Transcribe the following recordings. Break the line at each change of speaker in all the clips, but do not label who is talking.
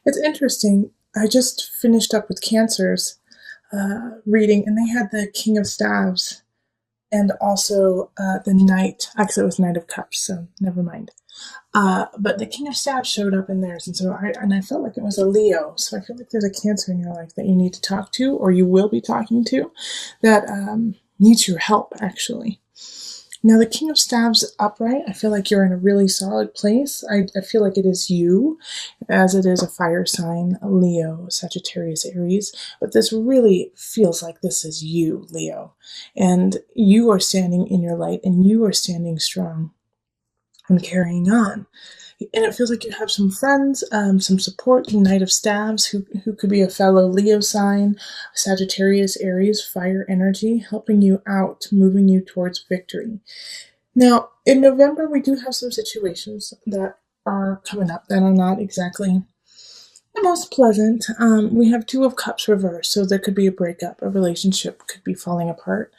It's interesting. I just finished up with Cancer's reading, and they had the King of Staves and also the Knight. Actually, it was Knight of Cups, so never mind. But the King of Staves showed up in theirs, and so I felt like it was a Leo. So I feel like there's a Cancer in your life that you need to talk to, or you will be talking to, that needs your help actually. Now, the King of Staves upright, I feel like you're in a really solid place. I feel like it is you, as it is a fire sign, Leo, Sagittarius, Aries. But this really feels like this is you, Leo. And you are standing in your light and you are standing strong and carrying on. And it feels like you have some friends, some support, Knight of Staves, who could be a fellow Leo sign, Sagittarius, Aries, fire energy, helping you out, moving you towards victory. Now, in November, we do have some situations that are coming up that are not exactly the most pleasant. We have Two of Cups reversed, so there could be a breakup, a relationship could be falling apart,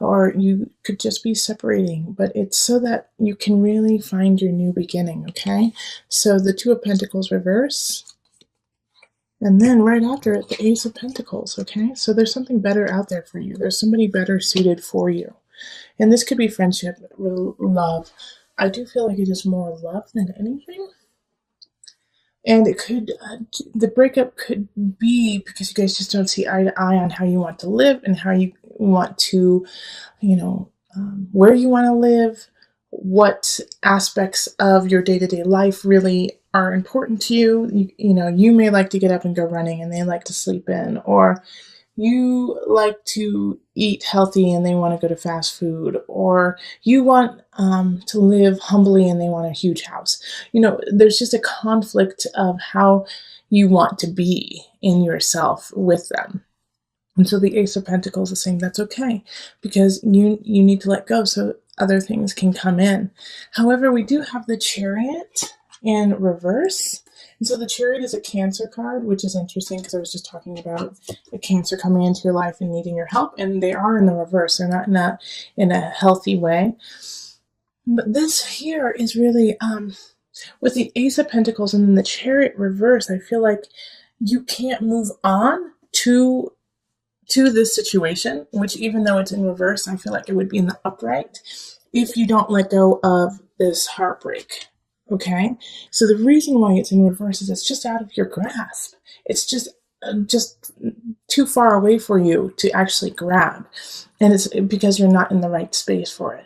or you could just be separating, but it's so that you can really find your new beginning, okay? So the Two of Pentacles reverse, and then right after it, the Ace of Pentacles, okay? So there's something better out there for you. There's somebody better suited for you. And this could be friendship, love. I do feel like it is more love than anything. And it could, the breakup could be because you guys just don't see eye to eye on how you want to live and how you want to, where you want to live, what aspects of your day-to-day life really are important to you. You may like to get up and go running and they like to sleep in, or you like to eat healthy and they want to go to fast food, or you want to live humbly and they want a huge house. There's just a conflict of how you want to be in yourself with them. And so the Ace of Pentacles is saying that's okay because you need to let go so other things can come in. However, we do have the Chariot in reverse. And so the Chariot is a Cancer card, which is interesting because I was just talking about a Cancer coming into your life and needing your help, and they are in the reverse. They're not in a healthy way. But this here is really, with the Ace of Pentacles and then the Chariot reverse, I feel like you can't move on to this situation, which even though it's in reverse, I feel like it would be in the upright if you don't let go of this heartbreak. Okay, so the reason why it's in reverse is it's just out of your grasp. It's just too far away for you to actually grab, and it's because you're not in the right space for it.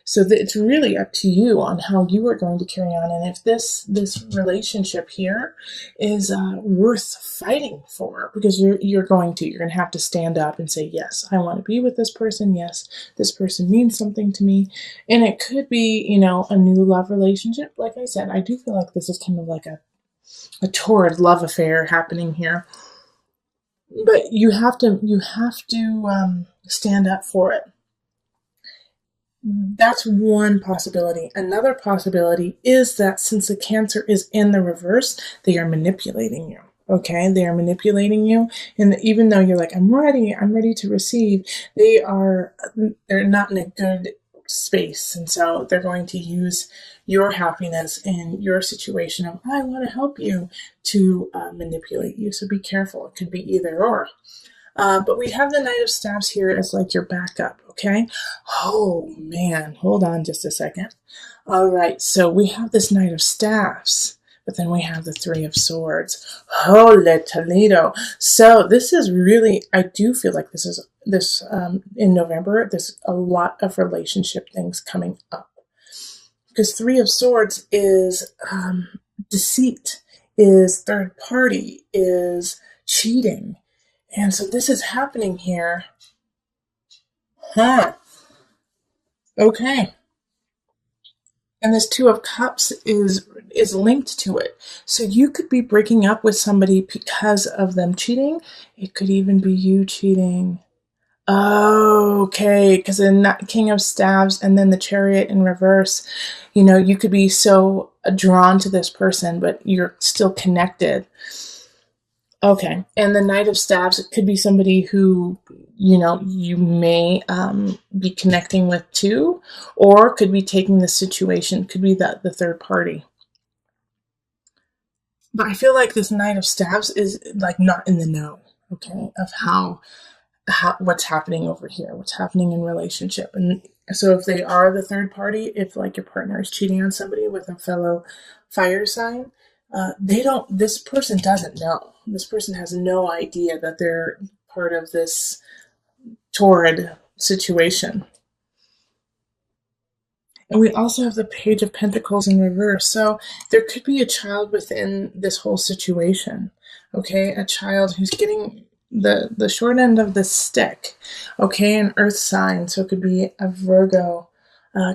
So it's really up to you on how you are going to carry on, and if this relationship here is worth fighting for, because you're going to have to stand up and say, yes, I want to be with this person. Yes, this person means something to me, and it could be a new love relationship. Like I said, I do feel like this is kind of like a torrid love affair happening here, but you have to stand up for it. That's one possibility. Another possibility is that since the Cancer is in the reverse, they are manipulating you. Okay, they are manipulating you, and even though you're like, I'm ready to receive, they're not in a good space, and so they're going to use your happiness and your situation of I want to help you to manipulate you. So be careful. It could be either or. But we have the Knight of Staves here as like your backup, okay? Oh, man. Hold on just a second. All right, so we have this Knight of Staves, but then we have the Three of Swords. Holy Toledo. So this is really, I do feel like this in November, there's a lot of relationship things coming up. Because Three of Swords is deceit, is third party, is cheating. And so this is happening here. Huh. Okay. And this Two of Cups is linked to it. So you could be breaking up with somebody because of them cheating. It could even be you cheating. Okay, because in that King of Staves and then the Chariot in reverse, you could be so drawn to this person, but you're still connected. Okay, and the Knight of Staves, it could be somebody who, you may be connecting with too, or could be taking the situation, could be the third party. But I feel like this Knight of Staves is like not in the know, okay, of how what's happening over here, what's happening in relationship. And so if they are the third party, if like your partner is cheating on somebody with a fellow fire sign, they don't, this person doesn't know. This person has no idea that they're part of this torrid situation. And we also have the Page of Pentacles in reverse. So there could be a child within this whole situation. Okay, a child who's getting the short end of the stick. Okay, an earth sign. So it could be a Virgo,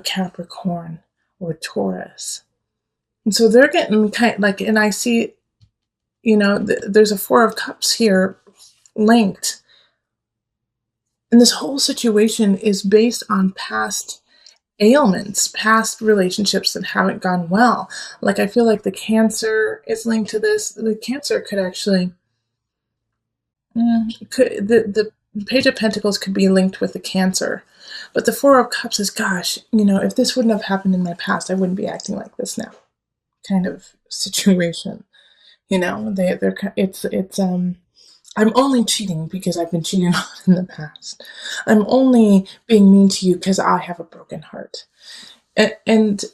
Capricorn, or Taurus. And so they're getting kind of like, and I see, there's a Four of Cups here linked. And this whole situation is based on past ailments, past relationships that haven't gone well. Like I feel like the Cancer is linked to this. The Cancer could actually, the Page of Pentacles could be linked with the Cancer. But the Four of Cups is, gosh, if this wouldn't have happened in my past, I wouldn't be acting like this now, kind of situation. I'm only cheating because I've been cheated on in the past. I'm only being mean to you because I have a broken heart. And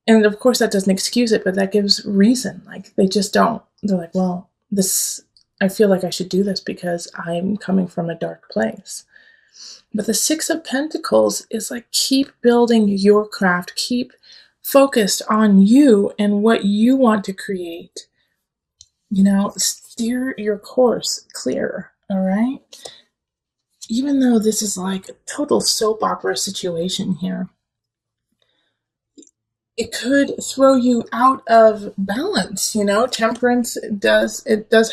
of course that doesn't excuse it, but that gives reason. Like they just don't. They're like, well, I feel like I should do this because I'm coming from a dark place. But the Six of Pentacles is like, keep building your craft, keep focused on you and what you want to create. Steer your course clear, all right? Even though this is like a total soap opera situation here, it could throw you out of balance. Temperance does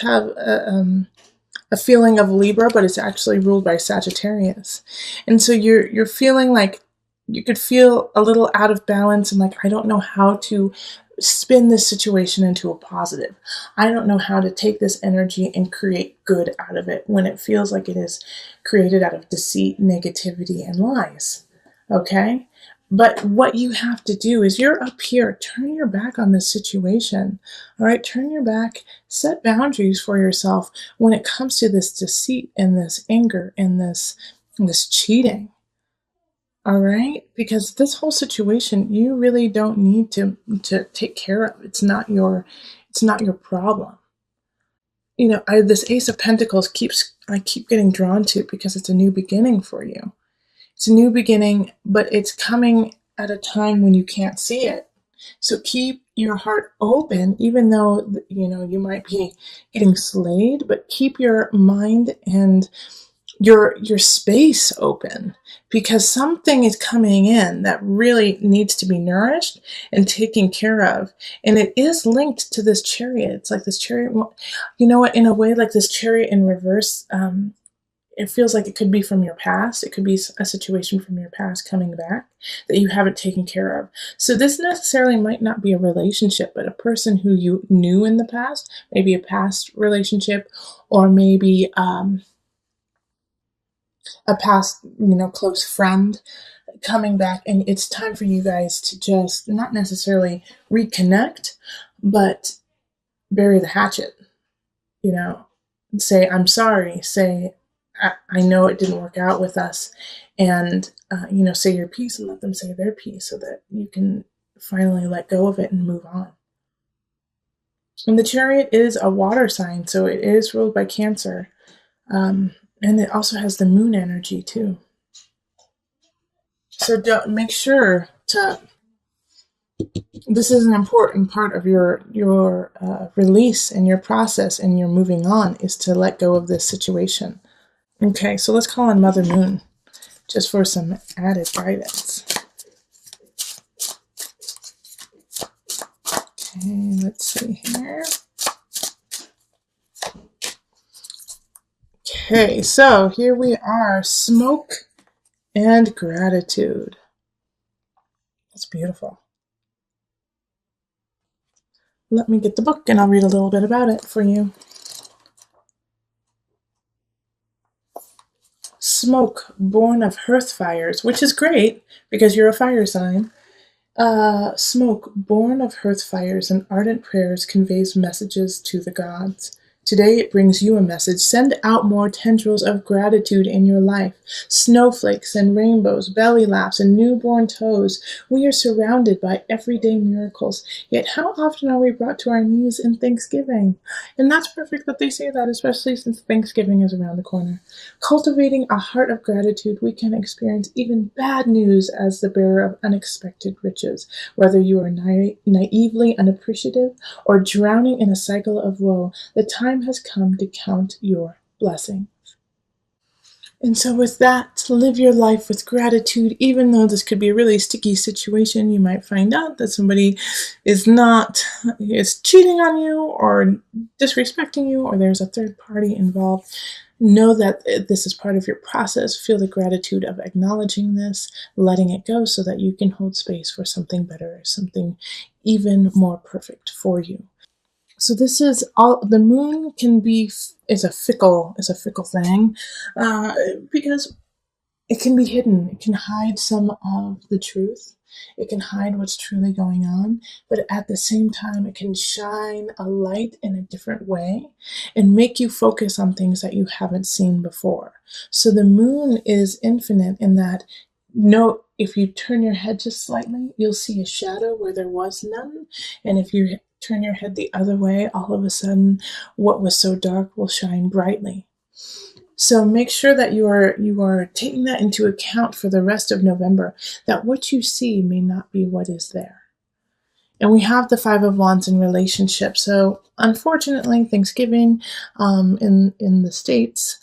have a feeling of Libra, but it's actually ruled by Sagittarius. And so you're feeling like you could feel a little out of balance and like, I don't know how to spin this situation into a positive. I don't know how to take this energy and create good out of it when it feels like it is created out of deceit, negativity, and lies. Okay? But what you have to do is you're up here, turn your back on this situation. All right? Turn your back, set boundaries for yourself when it comes to this deceit and this anger and this cheating. All right? Because this whole situation, you really don't need to take care of. It's not your problem. This Ace of Pentacles I keep getting drawn to because it's a new beginning for you. It's a new beginning, but it's coming at a time when you can't see it. So keep your heart open, even though, you might be getting slayed, but keep your mind and your space open, because something is coming in that really needs to be nourished and taken care of. And it is linked to this Chariot. It's like this Chariot, in a way, like this Chariot in reverse, it feels like it could be from your past. It could be a situation from your past coming back that you haven't taken care of. So this necessarily might not be a relationship, but a person who you knew in the past, maybe a past relationship, or maybe a past, close friend coming back. And it's time for you guys to just not necessarily reconnect, but bury the hatchet, say, I'm sorry, say, I know it didn't work out with us, and, say your piece and let them say their piece so that you can finally let go of it and move on. And the Chariot is a water sign, so it is ruled by Cancer. And it also has the moon energy too. So make sure to, this is an important part of your release and your process and your moving on, is to let go of this situation. Okay, so let's call on Mother Moon just for some added guidance. Okay, let's see here. Okay, so here we are, smoke and gratitude. That's beautiful. Let me get the book and I'll read a little bit about it for you. Smoke, born of hearth fires, which is great because you're a fire sign. Smoke, born of hearth fires and ardent prayers, conveys messages to the gods. Today it brings you a message. Send out more tendrils of gratitude in your life. Snowflakes and rainbows, belly laughs and newborn toes. We are surrounded by everyday miracles. Yet how often are we brought to our knees in thanksgiving? And that's perfect that they say that, especially since Thanksgiving is around the corner. Cultivating a heart of gratitude, we can experience even bad news as the bearer of unexpected riches. Whether you are naively unappreciative or drowning in a cycle of woe, the time has come to count your blessing. And so with that, live your life with gratitude, even though this could be a really sticky situation. You might find out that somebody is cheating on you or disrespecting you, or there's a third party involved. Know that this is part of your process. Feel the gratitude of acknowledging this, letting it go so that you can hold space for something better, something even more perfect for you. So this is all. The moon is a fickle thing, because it can be hidden. It can hide some of the truth. It can hide what's truly going on, but at the same time, it can shine a light in a different way and make you focus on things that you haven't seen before. So the moon is infinite in that, if you turn your head just slightly, you'll see a shadow where there was none. And if you turn your head the other way, all of a sudden, what was so dark will shine brightly. So make sure that you are taking that into account for the rest of November, that what you see may not be what is there. And we have the Five of Wands in relationships. So unfortunately, Thanksgiving in the States,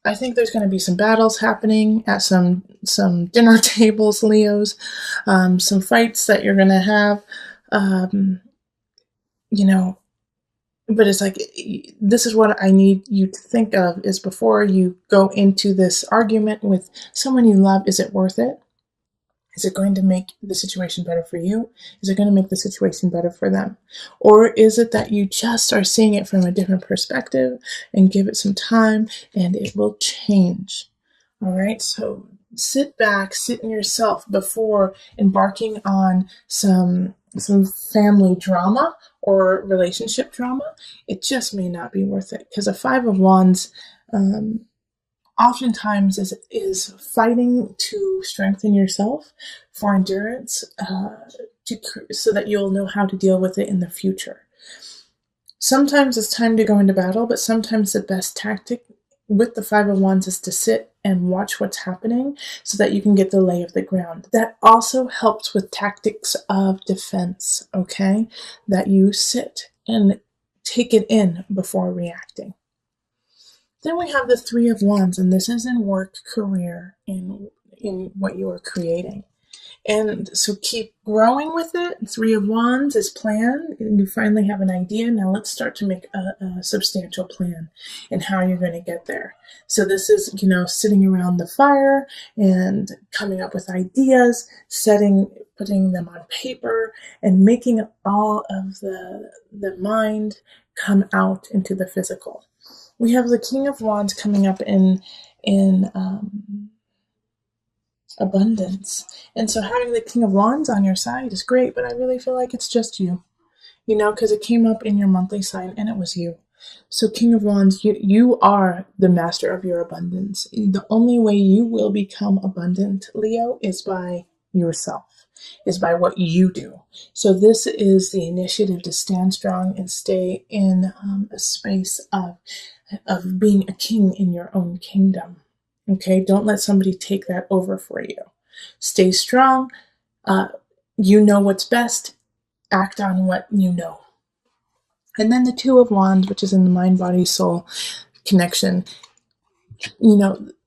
I think there's going to be some battles happening at some dinner tables, Leos, some fights that you're going to have, but it's like, this is what I need you to think of is before you go into this argument with someone you love, is it worth it? Is it going to make the situation better for you? Is it going to make the situation better for them? Or is it that you just are seeing it from a different perspective and give it some time and it will change? All right, so sit back, sit in yourself before embarking on some family drama or relationship drama. It just may not be worth it, because a Five of Wands oftentimes is fighting to strengthen yourself for endurance, so that you'll know how to deal with it in the future. Sometimes it's time to go into battle, but sometimes the best tactic with the Five of Wands is to sit and watch what's happening so that you can get the lay of the ground. That also helps with tactics of defense, okay? That you sit and take it in before reacting. Then we have the Three of Wands, and this is in work, career, in what you are creating. And so keep growing with it. Three of Wands is plan. You finally have an idea. Now let's start to make a substantial plan and how you're going to get there. So this is, sitting around the fire and coming up with ideas, putting them on paper, and making all of the mind come out into the physical. We have the King of Wands coming up in abundance. And so having the King of Wands on your side is great, but I really feel like it's just you, because it came up in your monthly sign and it was you. So King of Wands, you are the master of your abundance. The only way you will become abundant, Leo, is by yourself, is by what you do. So this is the initiative to stand strong and stay in a space of being a king in your own kingdom. Okay, don't let somebody take that over for you. Stay strong. You know what's best. Act on what you know. And then the Two of Wands, which is in the mind, body, soul connection.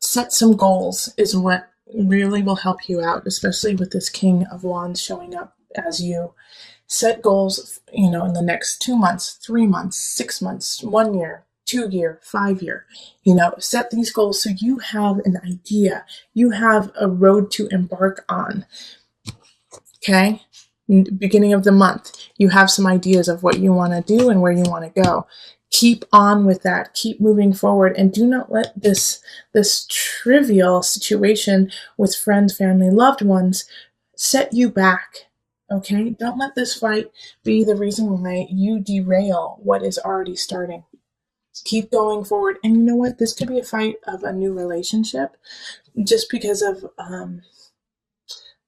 Set some goals is what really will help you out, especially with this King of Wands showing up as you. Set goals, in the next 2 months, 3 months, 6 months, 1 year, 2 year, 5 year. Set these goals so you have an idea. You have a road to embark on. Okay? Beginning of the month, you have some ideas of what you want to do and where you want to go. Keep on with that. Keep moving forward, and do not let this trivial situation with friends, family, loved ones set you back. Okay? Don't let this fight be the reason why you derail what is already starting. Keep going forward. And you know what? This could be a fight of a new relationship just because of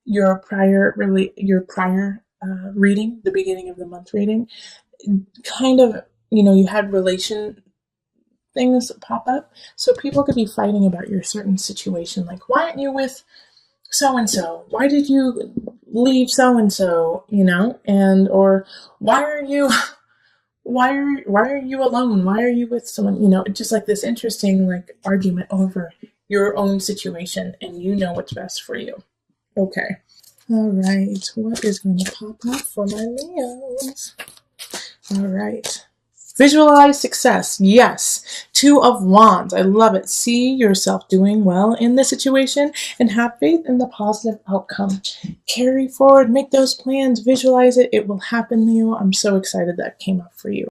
your prior reading, the beginning of the month reading. Kind of, you had relation things pop up. So people could be fighting about your certain situation. Like, why aren't you with so and so? Why did you leave so and so? And or why are you alone? Why are you with someone? Just like this interesting like argument over your own situation, and you know what's best for you. Okay. All right. What is going to pop up for my Leos? All right. Visualize success. Yes. 2 of Wands. I love it. See yourself doing well in the situation and have faith in the positive outcome. Carry forward. Make those plans. Visualize it. It will happen, Leo. I'm so excited that came up for you.